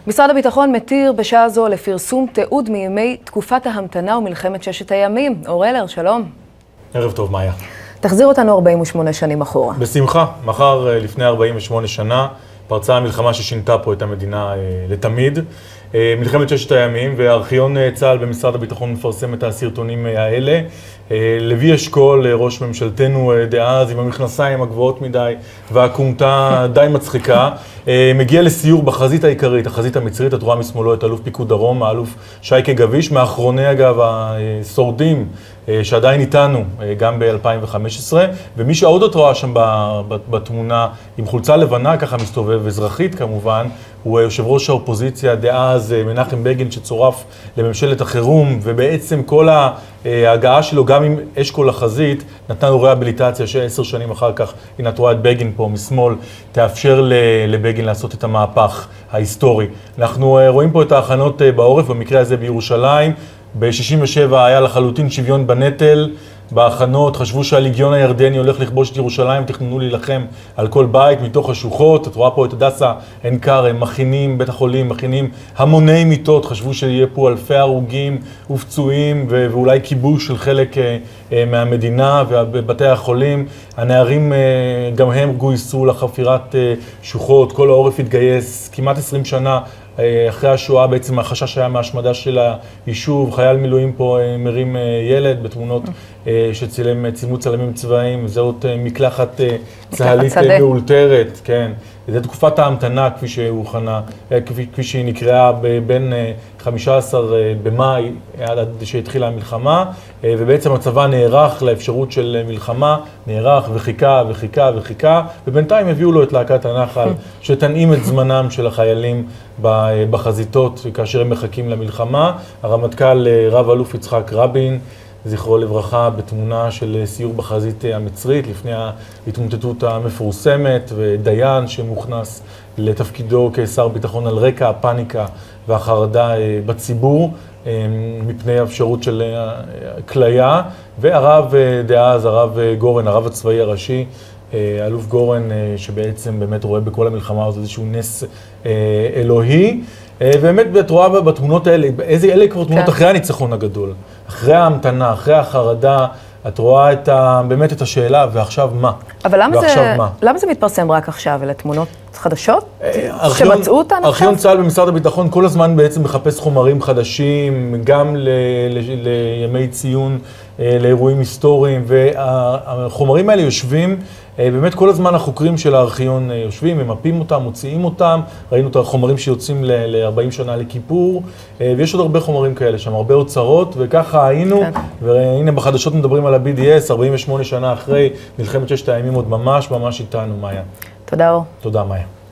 משרד הביטחון מתיר בשעה זו לפרסום תיעוד מימי תקופת ההמתנה ומלחמת ששת הימים. אורלר, שלום. ערב טוב, מאיה. תחזיר אותנו 48 שנים אחורה. בשמחה. מחר לפני 48 שנה פרצה המלחמה ששינתה פה את המדינה לתמיד. מלחמת ששת הימים, והארכיון צה"ל במשרד הביטחון מפרסם את הסרטונים האלה. לוי אשכול, ראש ממשלתנו דאז, עם המכנסיים הגבוהות מדי והקומתה די מצחיקה, מגיע לסיור בחזית העיקרית, החזית המצרית. את רואה משמאלו את אלוף פיקוד דרום, האלוף שייקה גביש, מאחרוני אגב השורדים שעדיין איתנו גם ב-2015, ומי שעוד את רואה שם בתמונה עם חולצה לבנה ככה מסתובב, אזרחית כמובן, הוא יושב ראש האופוזיציה דאז מנחם בגין, שצורף לממשלת החירום, ובעצם כל ההגעה שלו גם עם אשכול לחזית נתנה לו ריאביליטציה ש10 שנים אחר כך, הנה את רואה את בגין פה משמאל, תאפשר לבגין לעשות את המהפך ההיסטורי. אנחנו רואים פה את ההכנות בעורף, במקרה הזה בירושלים. ב-67 היה לחלוטין שוויון בנטל, בהכנות חשבו שהליגיון הירדני הולך לכבוש את ירושלים, תכננו להילחם על כל בית מתוך השוחות. את רואה פה את הדסה עין כרם, מכינים, בית החולים, מכינים המוני מיטות, חשבו שיהיה פה אלפי הרוגים ופצועים ואולי כיבוש של חלק מהמדינה ובתי החולים. הנערים גם הם גויסו לחפירת שוחות, כל העורף התגייס. כמעט 20 שנה אחרי השואה בעצם החשש היה מהשמדה של היישוב. חייל מילואים פה מרים ילד בתמונות שצילמו צלמים צבאיים, זאת מקלחת צהלית מאולתרת, כן. זו תקופת ההמתנה כפי שהוכנה, כפי שהיא נקראה בין 15 במאי עד שהתחילה המלחמה, ובעצם הצבא נערך לאפשרות של מלחמה, נערך וחיכה וחיכה וחיכה, ובינתיים הביאו לו את להקת הנחל שתנעים את זמנם של החיילים בחזיתות כאשר הם מחכים למלחמה. הרמטכ"ל רב אלוף יצחק רבין, זכרו לברכה, בתמונה של סיור בחזית המצרית לפני ההתמוטטות המפורסמת, ודיין שמוכנס לתפקידו כשר ביטחון על רקע הפאניקה והחרדה בציבור מפני האפשרות של כליה, והרב דאז, הרב גורן, הרב הצבאי הראשי, אלוף גורן, שבעצם באמת רואה בכל המלחמה הזאת איזשהו נס אלוהי. באמת את רואה בתמונות האלה, אלה כבר תמונות אחרי הניצחון הגדול, אחרי ההמתנה, אחרי החרדה, את רואה באמת את השאלה, ועכשיו מה? אבל למה זה מתפרסם רק עכשיו? אלה תמונות חדשות שמצאו אותן עכשיו? ארכיון צה"ל במשרד הביטחון כל הזמן בעצם מחפש חומרים חדשים, גם לימי ציון, לאירועים היסטוריים, והחומרים האלה יושבים, באמת כל הזמן החוקרים של הארכיון יושבים, ממפים אותם, מוציאים אותם. ראינו את החומרים שיוצאים ל-40 שנה לכיפור, ויש עוד הרבה חומרים כאלה שם, הרבה אוצרות, וככה היינו, והנה בחדשות מדברים על ה-BDS, 48 שנה אחרי מלחמת ששת הימים, עוד ממש איתנו, מאיה. תודה אור. תודה, מאיה.